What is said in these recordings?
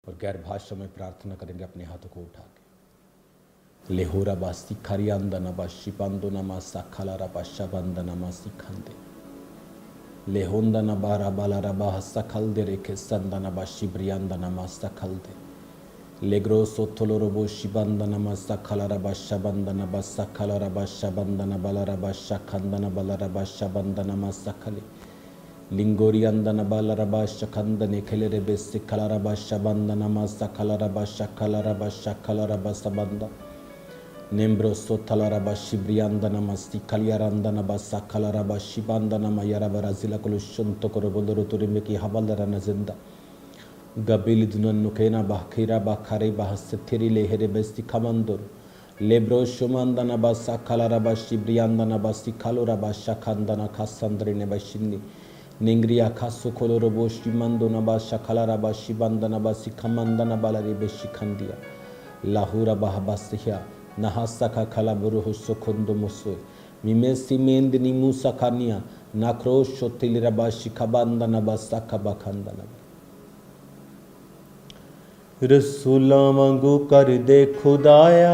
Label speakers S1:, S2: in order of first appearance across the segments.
S1: और गैर भाषा में प्रार्थना करेंगे अपने हाथों को उठा के। लेहोरा बासी खरियांदना बाशी पांदोना मासा खलारा बाशा बंदना मासी खंदे लेहोंदना बारा बालारा बाहसा खलदे रेखे संदना बाशी ब्रियांदना मासा खलदे लेग्रो सोथोलोरोबो शिबंदना मासा खलारा बाशा बंदना बासा खलारा बाशा बंदना बालारा बाशा खंदना बालारा बाशा बंदना मासा खले लिंगोरी अंदना बालारा बाशा खंदने खेले रे बेसे खलारा बाशा बंदना मासा खलारा बाशा खलारा बासा बंदा नेम्ब्रो सोथलारा बाशी ब्रियांदना मासी खलियारंदना बासा खलारा बाशी बंदना मायारा बराजिला कुलुशंतो करो बोलरो तुरिमे की हवालरा नजिंदा गबिल दुनन नुकेना बाखीरा बाखारे बाहसथिरी लेहरे बेसी खमंदुर लेब्रो शुमंदना बासा खलारा बाशी ब्रियांदना बासी खलोरा बाशा खंदना खासंद्रे ने बशिनी निंग्रिया खासु खोलोरो बोशी मंदोना बाशा खलारा बाशी बंदना बासी खमंदना बालारी बेशी खंदिया लाहुरा बाहबासिया नहासका खला बुरुह सुखुंदु मुसु मिमेसी मेंदनी मूसा खानिया नाक्रोश तिलिरा बाशी खबंदना बासा खबखंदना रसूला वांगू कर दे खुदाया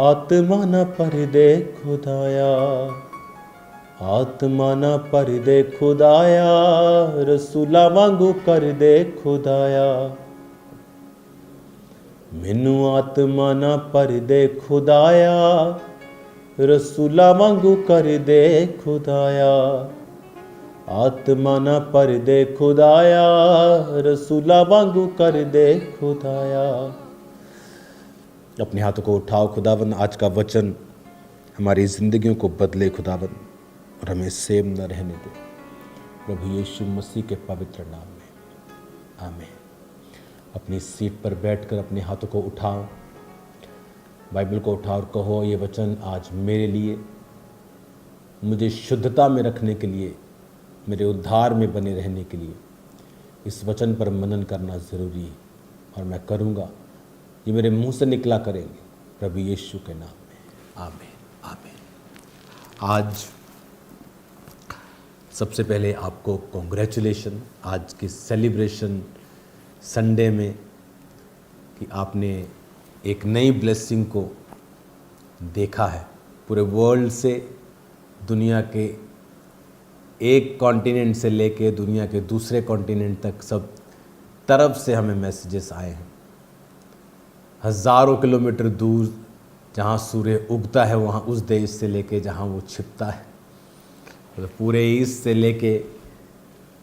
S1: आत्मा न पर दे खुदाया आत्मा न पर दे खुदाया रसूला वांगू कर दे खुदाया मैनू आत्मा न पर दे खुदाया रसूला वांगू कर दे खुदाया आत्मा न पर दे खुदाया रसूला वांगू कर दे खुदाया। अपने हाथों को उठाओ। खुदावन आज का वचन हमारी जिंदगियों को बदले खुदावन और हमें सेम न रहने दे प्रभु यीशु मसीह के पवित्र नाम में आमीन। अपनी सीट पर बैठकर अपने हाथों को उठाओ, बाइबल को उठाओ और कहो ये वचन आज मेरे लिए, मुझे शुद्धता में रखने के लिए, मेरे उद्धार में बने रहने के लिए इस वचन पर मनन करना ज़रूरी है और मैं करूँगा। ये मेरे मुंह से निकला करेंगे प्रभु यीशु के नाम में आमीन आमीन। आज सबसे पहले आपको कॉन्ग्रेचुलेशन आज की सेलिब्रेशन संडे में कि आपने एक नई ब्लेसिंग को देखा है। पूरे वर्ल्ड से, दुनिया के एक कॉन्टिनेंट से लेके दुनिया के दूसरे कॉन्टिनेंट तक सब तरफ से हमें मैसेजेस आए हैं। हज़ारों किलोमीटर दूर जहाँ सूर्य उगता है वहाँ उस देश से लेके जहाँ वो छिपता है, तो पूरे ईस्ट से लेके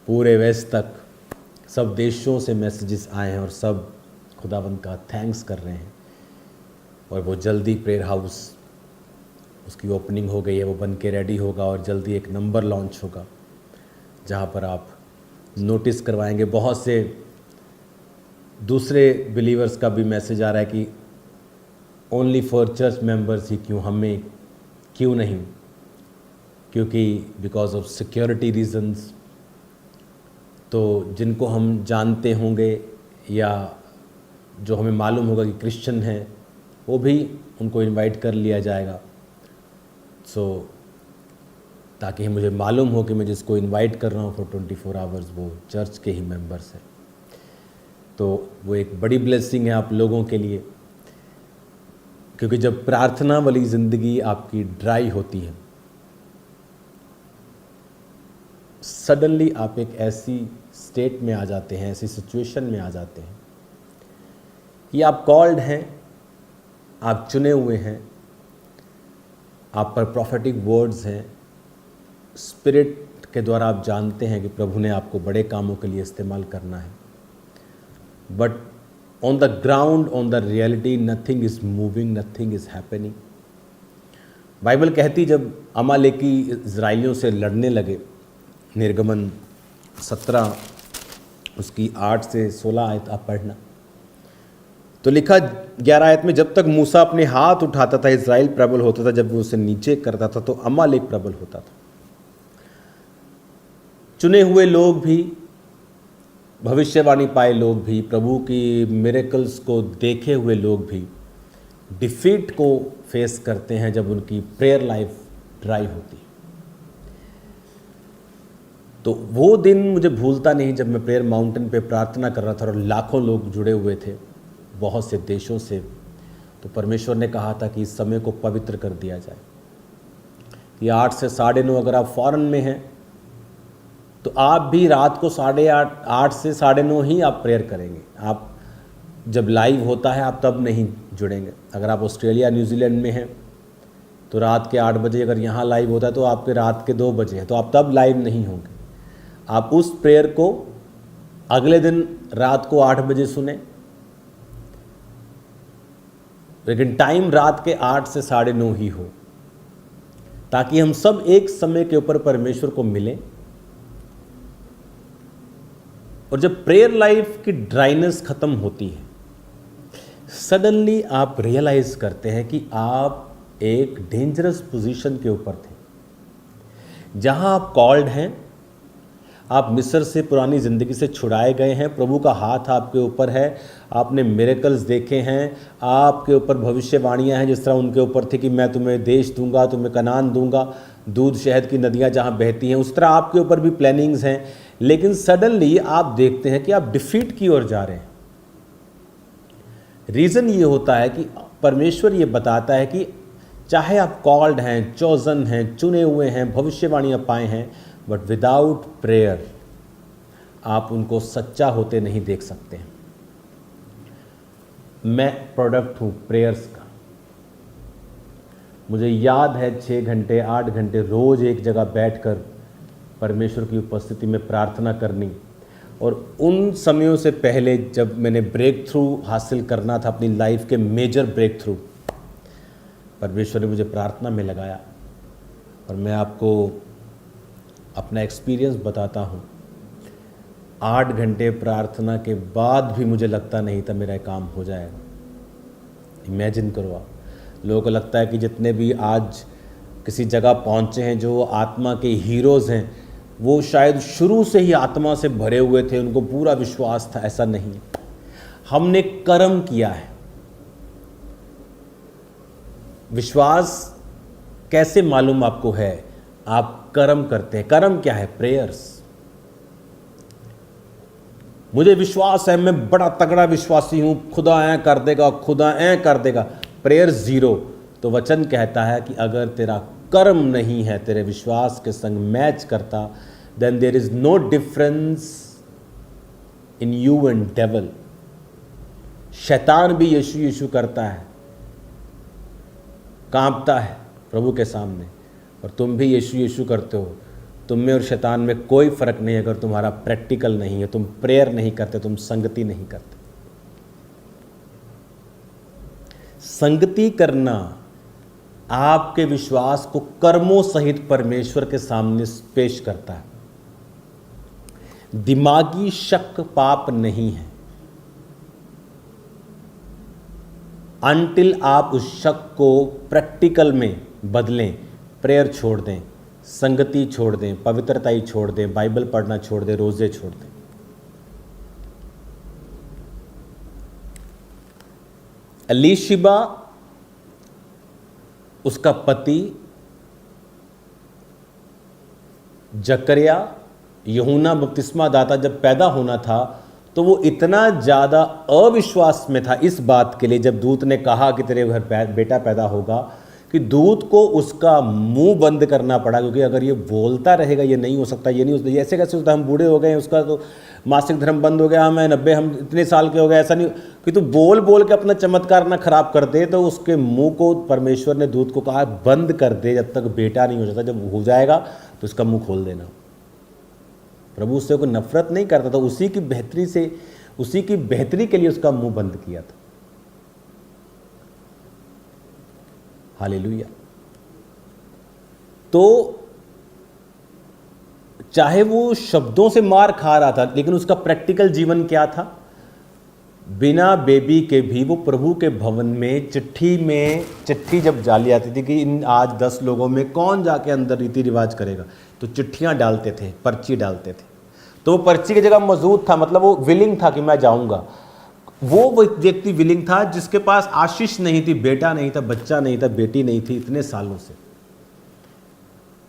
S1: पूरे वेस्ट तक सब देशों से मैसेजेस आए हैं और सब खुदावंद का थैंक्स कर रहे हैं। और वो जल्दी प्रेयर हाउस उसकी ओपनिंग हो गई है, वो बन के रेडी होगा और जल्दी एक नंबर लॉन्च होगा जहाँ पर आप नोटिस करवाएंगे। बहुत से दूसरे बिलीवर्स का भी मैसेज आ रहा है कि ओनली फॉर चर्च मेंबर्स ही क्यों, हमें क्यों नहीं, क्योंकि बिकॉज ऑफ सिक्योरिटी रीजंस। तो जिनको हम जानते होंगे या जो हमें मालूम होगा कि क्रिश्चियन हैं वो भी उनको इनवाइट कर लिया जाएगा। ताकि मुझे मालूम हो कि मैं जिसको इनवाइट कर रहा हूँ फॉर 24 आवर्स वो चर्च के ही मेंबर्स हैं। तो वो एक बड़ी ब्लेसिंग है आप लोगों के लिए, क्योंकि जब प्रार्थना वाली ज़िंदगी आपकी ड्राई होती है, सडनली आप एक ऐसी स्टेट में आ जाते हैं, ऐसी सिचुएशन में आ जाते हैं कि आप कॉल्ड हैं, आप चुने हुए हैं, आप पर प्रॉफेटिक वर्ड्स हैं, स्पिरिट के द्वारा आप जानते हैं कि प्रभु ने आपको बड़े कामों के लिए इस्तेमाल करना है। But on the ground, on the reality, nothing is moving, nothing is happening. Bible कहती जब अमालेकी इज़राइलियों से लड़ने लगे, निर्गमन 17 उसकी 8 से 16 आयत आप पढ़ना, तो लिखा 11 आयत में, जब तक मूसा अपने हाथ उठाता था इज़राइल प्रबल होता था, जब वो उसे नीचे करता था तो अमालेक प्रबल होता था। चुने हुए लोग भी, भविष्यवाणी पाए लोग भी, प्रभु की मिरेकल्स को देखे हुए लोग भी डिफीट को फेस करते हैं जब उनकी प्रेयर लाइफ ड्राई होती है। तो वो दिन मुझे भूलता नहीं जब मैं प्रेयर माउंटेन पे प्रार्थना कर रहा था और लाखों लोग जुड़े हुए थे बहुत से देशों से। तो परमेश्वर ने कहा था कि इस समय को पवित्र कर दिया जाए। ये 8 से 9:30 अगर आप फॉरेन में हैं तो आप भी रात को 8:30 से 9:30 ही आप प्रेयर करेंगे। आप जब लाइव होता है आप तब नहीं जुड़ेंगे। अगर आप ऑस्ट्रेलिया न्यूजीलैंड में हैं तो रात के 8 बजे, अगर यहाँ लाइव होता है तो आपके रात के 2 बजे है, तो आप तब लाइव नहीं होंगे। आप उस प्रेयर को अगले दिन रात को 8 बजे सुने, लेकिन टाइम रात के 8 से 9:30 ही हो, ताकि हम सब एक समय के ऊपर परमेश्वर को मिलें। और जब प्रेयर लाइफ की ड्राइनेस खत्म होती है, सडनली आप रियलाइज करते हैं कि आप एक डेंजरस पोजीशन के ऊपर थे, जहां आप कॉल्ड हैं, आप मिस्र से पुरानी ज़िंदगी से छुड़ाए गए हैं, प्रभु का हाथ आपके ऊपर है, आपने मिरेकल्स देखे हैं, आपके ऊपर भविष्यवाणियां हैं जिस तरह उनके ऊपर थी कि मैं तुम्हें देश दूंगा, तुम्हें कनान दूंगा, दूध शहद की नदियां जहां बहती हैं, उस तरह आपके ऊपर भी प्लानिंग्स हैं। लेकिन सडनली आप देखते हैं कि आप डिफीट की ओर जा रहे हैं। रीज़न ये होता है कि परमेश्वर ये बताता है कि चाहे आप कॉल्ड हैं, चोजन हैं, चुने हुए हैं, भविष्यवाणियाँ पाए हैं, बट विदाउट प्रेयर आप उनको सच्चा होते नहीं देख सकते हैं। मैं प्रोडक्ट हूँ प्रेयर्स का। मुझे याद है 6 घंटे 8 घंटे रोज़ एक जगह बैठकर परमेश्वर की उपस्थिति में प्रार्थना करनी। और उन समयों से पहले जब मैंने ब्रेक थ्रू हासिल करना था, अपनी लाइफ के मेजर ब्रेक थ्रू, परमेश्वर ने मुझे प्रार्थना में लगाया। और मैं आपको अपना एक्सपीरियंस बताता हूँ, 8 घंटे प्रार्थना के बाद भी मुझे लगता नहीं था मेरा काम हो जाएगा। इमेजिन करो आप, लोगों को लगता है कि जितने भी आज किसी जगह पहुँचे हैं, जो आत्मा के हीरोज़ हैं, वो शायद शुरू से ही आत्मा से भरे हुए थे, उनको पूरा विश्वास था। ऐसा नहीं है। हमने कर्म किया है। विश्वास कैसे मालूम आपको है? आप कर्म करते हैं। कर्म क्या है? प्रेयर्स। मुझे विश्वास है, मैं बड़ा तगड़ा विश्वासी हूं, खुदा ऐ कर देगा, खुदा ऐ कर देगा। प्रेयर 0। तो वचन कहता है कि अगर तेरा कर्म नहीं है, तेरे विश्वास के संग मैच करता, then there is no difference in you and devil. शैतान भी यीशु यीशु करता है, कांपता है प्रभु के सामने, और तुम भी यीशु यीशु करते हो। तुम में और शैतान में कोई फर्क नहीं है अगर तुम्हारा प्रैक्टिकल नहीं है, तुम प्रेयर नहीं करते, तुम संगति नहीं करते। संगति करना आपके विश्वास को कर्मों सहित परमेश्वर के सामने पेश करता है। दिमागी शक पाप नहीं है। अनटिल आप उस शक को प्रैक्टिकल में बदलें, प्रेयर छोड़ दें, संगति छोड़ दें, पवित्रता छोड़ दें, बाइबल पढ़ना छोड़ दें, रोजे छोड़ दें। एलीशिबा, उसका पति जकरिया, यूहन्ना बपतिस्मा दाता जब पैदा होना था तो वो इतना ज़्यादा अविश्वास में था इस बात के लिए, जब दूत ने कहा कि तेरे घर बेटा पैदा होगा, कि दूत को उसका मुंह बंद करना पड़ा, क्योंकि अगर ये बोलता रहेगा ये नहीं हो सकता, ये नहीं हो सकता, ये ऐसे कैसे होता, हम बूढ़े हो गए हैं, उसका तो मासिक धर्म बंद हो गया, हमें 90, हम इतने साल के हो गए, ऐसा नहीं कि तू बोल बोल के अपना चमत्कार ना खराब कर दे। तो उसके मुंह को परमेश्वर ने दूत को कहा बंद कर दे जब तक बेटा नहीं हो जाता, जब हो जाएगा तो उसका मुंह खोल देना। प्रभु उससे कोई नफरत नहीं करता था, उसी की बेहतरी के लिए उसका मुंह बंद किया था। हालेलुया। तो चाहे वो शब्दों से मार खा रहा था, लेकिन उसका प्रैक्टिकल जीवन क्या था? बिना बेबी के भी वो प्रभु के भवन में चिट्ठी जब डाली जाती थी कि इन आज 10 लोगों में कौन जाके अंदर रीति रिवाज करेगा, तो चिट्ठियां डालते थे, पर्ची डालते थे। तो वो पर्ची की जगह मौजूद था, मतलब वो विलिंग था कि मैं जाऊंगा। वो व्यक्ति विलिंग था जिसके पास आशीष नहीं थी, बेटा नहीं था, बच्चा नहीं था, बेटी नहीं थी, इतने सालों से।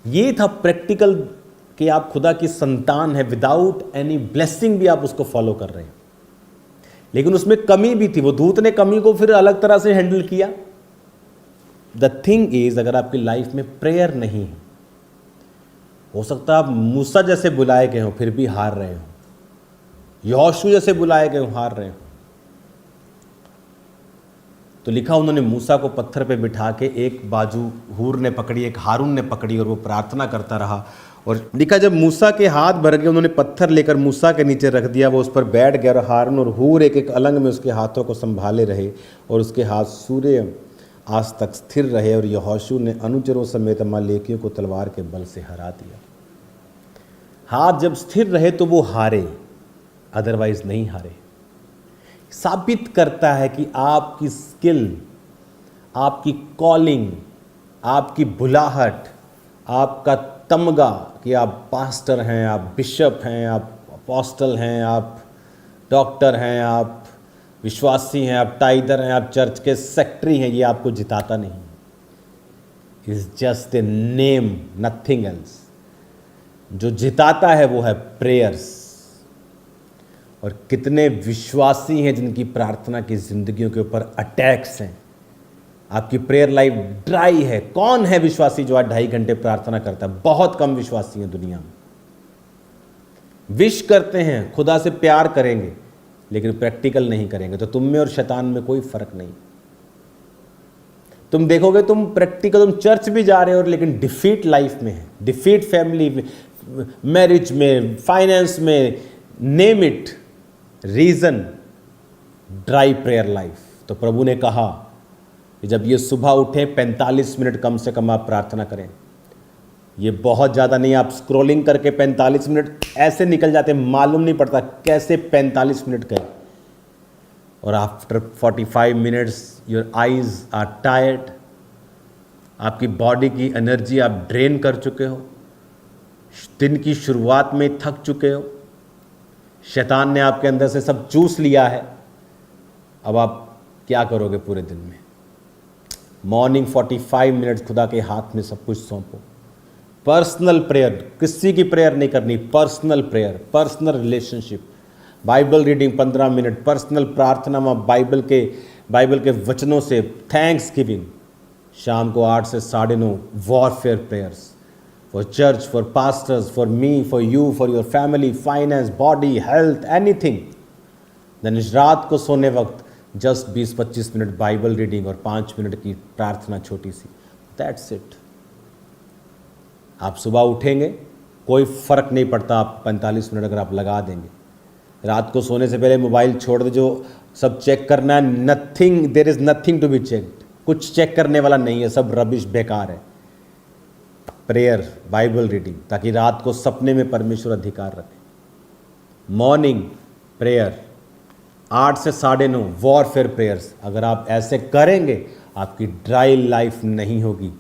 S1: ये था प्रैक्टिकल कि आप खुदा की संतान है, विदाउट एनी ब्लेसिंग भी आप उसको फॉलो कर रहे हैं, लेकिन उसमें कमी भी थी, वो दूत ने कमी को फिर अलग तरह से हैंडल किया। द थिंग इज, अगर आपकी लाइफ में प्रेयर नहीं है, हो सकता है आप मूसा जैसे बुलाए गए हो फिर भी हार रहे हो, यहोशू जैसे बुलाए गए हो हार रहे हो। तो लिखा उन्होंने मूसा को पत्थर पे बिठा के एक बाजू हूर ने पकड़ी, एक हारून ने पकड़ी, और वो प्रार्थना करता रहा। और लिखा जब मूसा के हाथ भर गए, उन्होंने पत्थर लेकर मूसा के नीचे रख दिया, वो उस पर बैठ गया, और हारून और हूर एक एक अलंग में उसके हाथों को संभाले रहे, और उसके हाथ सूर्य आज तक स्थिर रहे, और यहोशू ने अनुचरों समेत अमालेकियों को तलवार के बल से हरा दिया। हाथ जब स्थिर रहे तो वो हारे, अदरवाइज नहीं हारे। साबित करता है कि आपकी स्किल, आपकी कॉलिंग, आपकी बुलाहट, आपका तमगा कि आप पास्टर हैं, आप बिशप हैं, आप अपोस्टल हैं, आप डॉक्टर हैं, आप विश्वासी हैं, आप टाइदर हैं, आप चर्च के सेक्रेटरी हैं, ये आपको जिताता नहीं। Is just a name, nothing else. जो जिताता है वो है प्रेयर्स। और कितने विश्वासी हैं जिनकी प्रार्थना की जिंदगियों के ऊपर अटैक्स हैं। आपकी प्रेयर लाइफ ड्राई है। कौन है विश्वासी जो आज 2.5 घंटे प्रार्थना करता है? बहुत कम विश्वासी हैं दुनिया में। विश करते हैं, खुदा से प्यार करेंगे, लेकिन प्रैक्टिकल नहीं करेंगे, तो तुम में और शैतान में कोई फर्क नहीं। तुम देखोगे तुम प्रैक्टिकल, तुम चर्च भी जा रहे हो लेकिन डिफीट लाइफ में है, डिफीट फैमिली में, मैरिज में, फाइनेंस में, name it. Reason dry prayer life. तो प्रभु ने कहा कि जब ये सुबह उठें 45 मिनट कम से कम आप प्रार्थना करें। ये बहुत ज़्यादा नहीं, आप स्क्रॉलिंग करके 45 मिनट ऐसे निकल जाते हैं, मालूम नहीं पड़ता कैसे 45 मिनट गए। और after 45 minutes your eyes are tired, आपकी बॉडी की एनर्जी आप ड्रेन कर चुके हो, दिन की शुरुआत में थक चुके हो, शैतान ने आपके अंदर से सब चूस लिया है। अब आप क्या करोगे पूरे दिन में? मॉर्निंग 45 मिनट खुदा के हाथ में सब कुछ सौंपो। पर्सनल प्रेयर, किसी की प्रेयर नहीं करनी, personal prayer, personal relationship. Bible reading 15 minute, personal प्रार्थना में बाइबल के वचनों से थैंक्स गिविंग। शाम को 8 से 9:30 warfare prayers for church, for pastors, for me, for you, for your family, finance, body, health, anything. Then रात को सोने वक्त जस्ट 20-25 मिनट बाइबल रीडिंग और 5 मिनट की प्रार्थना छोटी सी। That's it. आप सुबह उठेंगे, कोई फर्क नहीं पड़ता, आप 45 मिनट अगर आप लगा देंगे। रात को सोने से पहले मोबाइल छोड़ दे, जो सब चेक करना है, nothing, there is nothing to be checked. कुछ चेक करने वाला नहीं है, सब रबिश, बेकार है। प्रेयर, बाइबल रीडिंग, ताकि रात को सपने में परमेश्वर अधिकार रखे। मॉर्निंग प्रेयर 8 से 9:30 वॉरफेयर प्रेयर्स। अगर आप ऐसे करेंगे, आपकी ड्राई लाइफ नहीं होगी,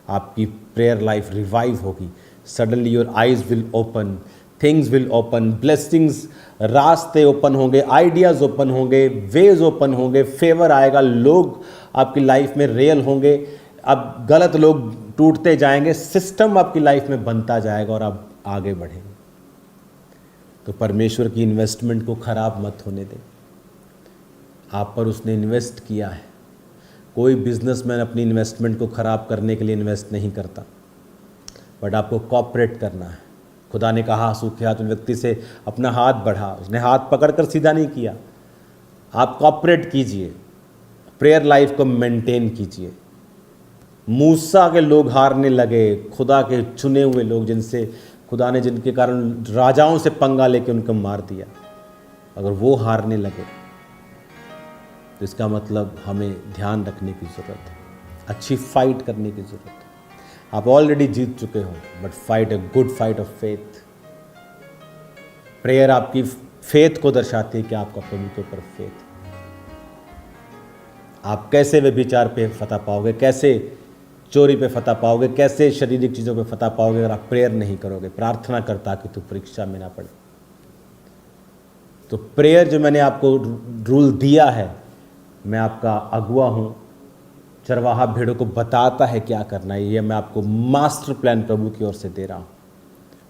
S1: आपकी प्रेयर लाइफ रिवाइव होगी। Suddenly your eyes will open, things will open, blessings, रास्ते ओपन होंगे, आइडियाज ओपन होंगे, वेज ओपन होंगे, फेवर आएगा, लोग आपकी लाइफ में रियल होंगे, अब गलत लोग टूटते जाएंगे, सिस्टम आपकी लाइफ में बनता जाएगा और आप आगे बढ़ेंगे। तो परमेश्वर की इन्वेस्टमेंट को खराब मत होने दें। आप पर उसने इन्वेस्ट किया है। कोई बिजनेसमैन अपनी इन्वेस्टमेंट को खराब करने के लिए इन्वेस्ट नहीं करता, बट आपको कॉपरेट करना है। खुदा ने कहा सूखे हाथ व्यक्ति से अपना हाथ बढ़ा, उसने हाथ पकड़कर सीधा नहीं किया। आप कॉपरेट कीजिए, प्रेयर लाइफ को मेंटेन कीजिए। मूसा के लोग हारने लगे, खुदा के चुने हुए लोग, जिनसे खुदा ने, जिनके कारण राजाओं से पंगा लेके उनको मार दिया, अगर वो हारने लगे तो इसका मतलब हमें ध्यान रखने की ज़रूरत है, अच्छी फाइट करने की ज़रूरत है। आप ऑलरेडी जीत चुके हो, but fight a good fight of faith. Prayer आपकी फेथ को दर्शाती है कि आपका प्रभु के ऊपर फेथ है। आप कैसे व्यभिचार पे फतह पाओगे, कैसे चोरी पे फतह पाओगे, कैसे शारीरिक चीज़ों पे फतह पाओगे अगर आप प्रेयर नहीं करोगे। प्रार्थना करता कि तू परीक्षा में ना पड़े। तो प्रेयर जो मैंने आपको रूल दिया है, मैं आपका अगुआ हूँ, चरवाहा भेड़ों को बताता है क्या करना है, ये मैं आपको मास्टर प्लान प्रभु की ओर से दे रहा हूँ।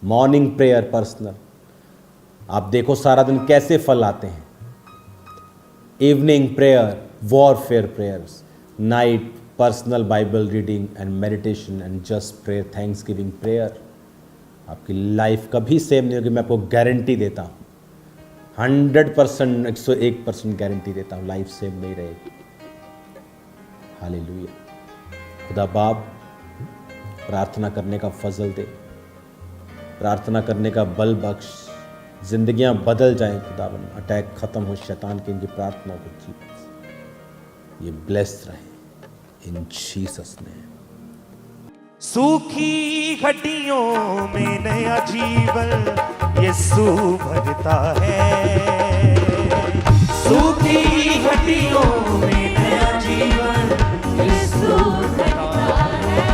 S1: मॉर्निंग प्रेयर पर्सनल, आप देखो सारा दिन कैसे फल आते हैं। Evening prayer, warfare prayers, night personal Bible reading and meditation and just prayer, thanks giving prayer. आपकी लाइफ कभी सेम नहीं होगी, मैं आपको गारंटी देता हूँ, 100%, 101% गारंटी देता हूँ, लाइफ सेम नहीं रहेगी। हालेलुया। खुदा बाप प्रार्थना करने का फजल दे, प्रार्थना करने का बल बख्श, जिंदगियां बदल जाएं खुदावन, अटैक खत्म हो शैतान की, इनकी प्रार्थना को जीवन से ये ब्लेस्ड रहे इन जीसस नेम।
S2: सूखी हड्डियों में नया जीवन यीशु भरता है। सूखी हड्डियों में नया जीवन यीशु भरता है।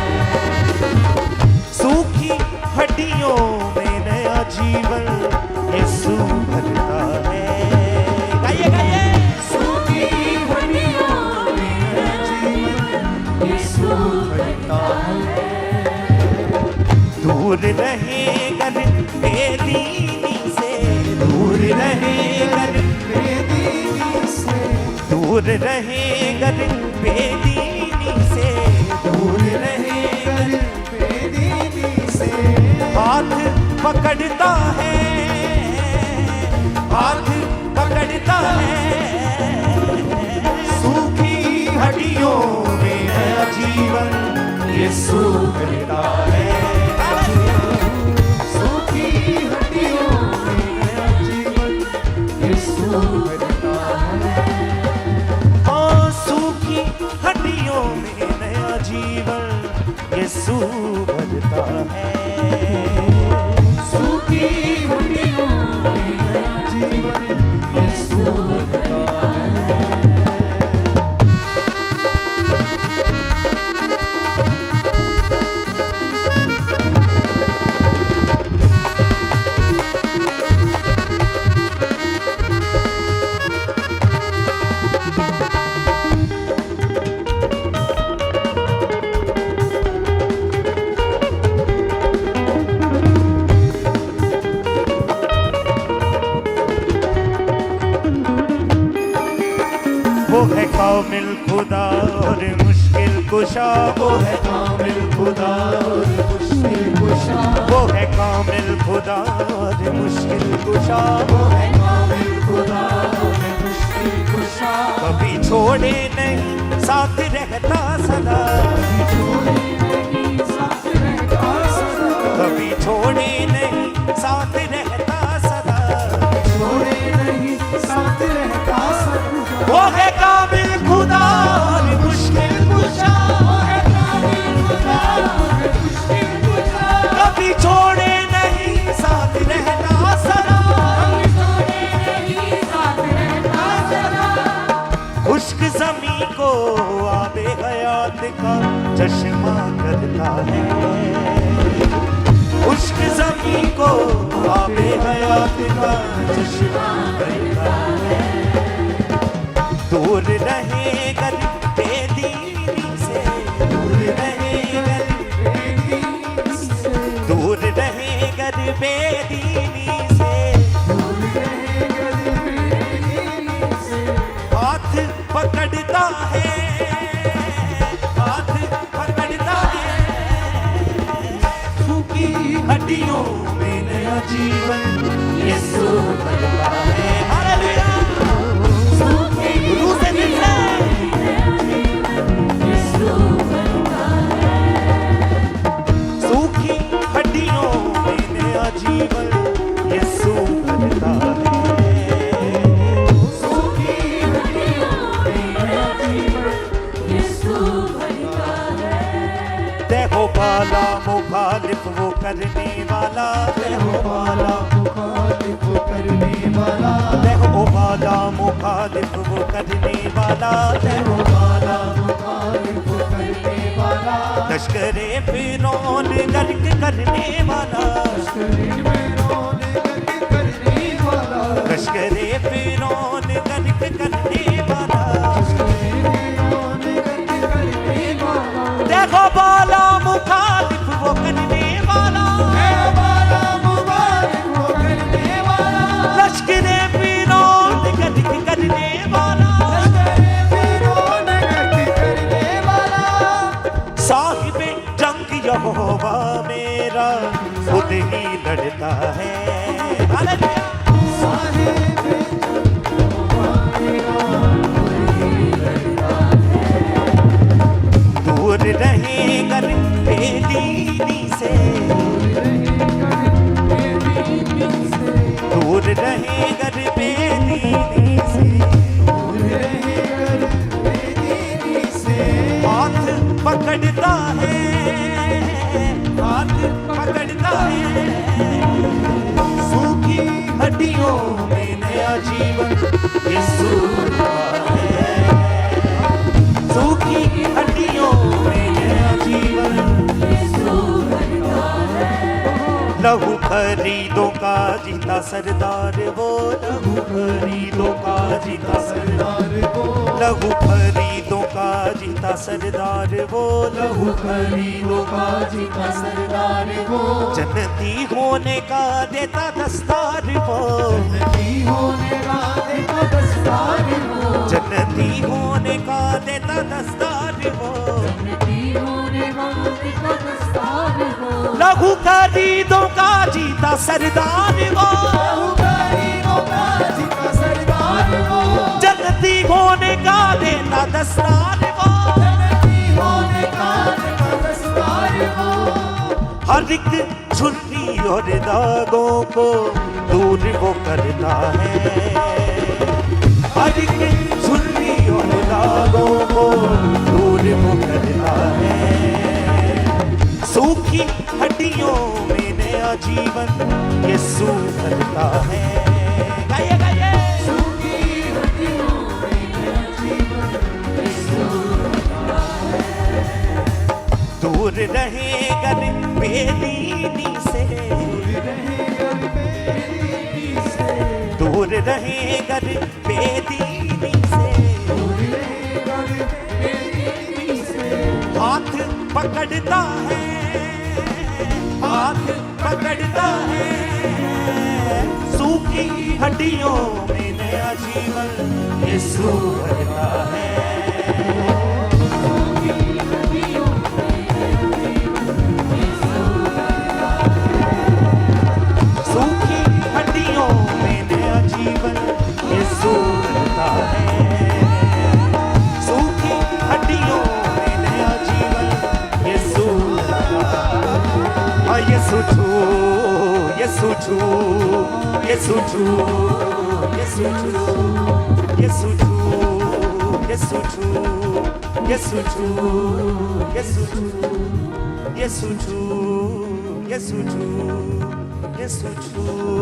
S2: सूखी हड्डियों में नया जीवन यीशु भरता है। गाइए गाइए। सूखी हड्डियों में नया जीवन यीशु भरता है। दूर रहेगा बेदीनी से, दूर रहेगा बेदीनी से, दूर रहेगा बेदीनी से, दूर रहेगा बेदीनी से। हाथ पकड़ता है, हाथ पकड़ता है। सूखी हड्डियों में नया जीवन यीशु भरता है। यीशु भरता है। सूखी हड्डियों में नया जीवन यीशु भरता है। वो है कामिल खुदा और मुश्किल कुशा, वो है कामिल खुदा और मुश्किल कुशा, वो है कामिल खुदा और मुश्किल कुशा, वो है कामिल खुदा और मुश्किल कुशा। कभी छोड़े नहीं, साथ रहता सदा, कभी छोड़े नहीं, साथ रहता सदा, कभी छोड़े नहीं, साथ रहता सदा, छोड़े नहीं, साथ रहता सदा। वो है कामिल खुदा और मुश्किल कुशा, वो है कामिल खुदा और मुश्किल कुशा। कभी छोड़े नहीं, साथ रहता सदा, कभी छोड़े नहीं, साथ रहता सदा। खुश्क ज़मीं को आबे हयात का चश्मा करता है। खुश्क ज़मीं को आबे हयात का चश्मा करता है। दूर रहेगा बेदीनी से, दूर रहेगा बेदीनी से, दूर रहेगा बेदीनी से, दूर रहेगा बेदीनी से। हाथ पकड़ता है, हाथ पकड़ता है। सूखी हड्डियों में नया जीवन यीशु भरता है। हालेलुया। सूखी हड्डियों में नया जीवन यीशु भरता है। सूखी हड्डियों में नया जीवन यीशु भरता है। देखो बाला मुखालिफ वो करने वाला, देखो बाला मुखालिफ वो करने वाला, देखो बाला मुखालिफ वो करने वाला, देखो बाला मुखालिफ वो करने वाला। लश्करे फिरौन गर्क करने वाला, लश्करे फिरौन गर्क करने वाला, लश्करे फिरौन गर्क करने वाला, लश्करे फिरौन गर्क करने वाला। देखो बाला मुखालिफ वो करने वाला, देखो बाला खरीदों का जीता सरदार वो, लहू खरीदों का जीता सरदार वो, लहू खरीदों का जीता सरदार वो, लहू खरीदों का जीता सरदार वो, जन्नती होने का देता दस्तार वो, जन्नती होने का देता दस्तार वो, जन्नती होने का देता दस्तार वो, जन्नती होने का देता दस्तार वो, लहू खरीदों का जीता सरदार वो, लहू खरीदों का जीता सरदार वो, जन्नती होने का देता दस्तार वो, जन्नती होने का देता दस्तार वो, हर एक झुर्री और दागों को दूर वो करता है, हर एक झुर्री और दागों को दूर वो करता है, सूखी हड्डियों में नया जीवन यीशु भरता है, गाइए गाइए, सूखी हड्डियों में नया जीवन यीशु भरता है, दूर रहे गर बेदीनी से, दूर रहे गर बेदीनी से, हाथ पकड़ता है, हाथ पकड़ता है, सूखी हड्डियों में नया जीवन यीशु भरता है, सूखी हड्डियों में नया जीवन यीशु भरता है, सूखी हड्डियों में नया जीवन यीशु भरता है, सूखी हड्डियों में नया जीवन यीशु भरता है, यीशु छू, यीशु छू, यीशु छू, यीशु छू, यीशु छू, यीशु छू, यीशु छू, यीशु छू, यीशु छू, यीशु छू, यीशु छू।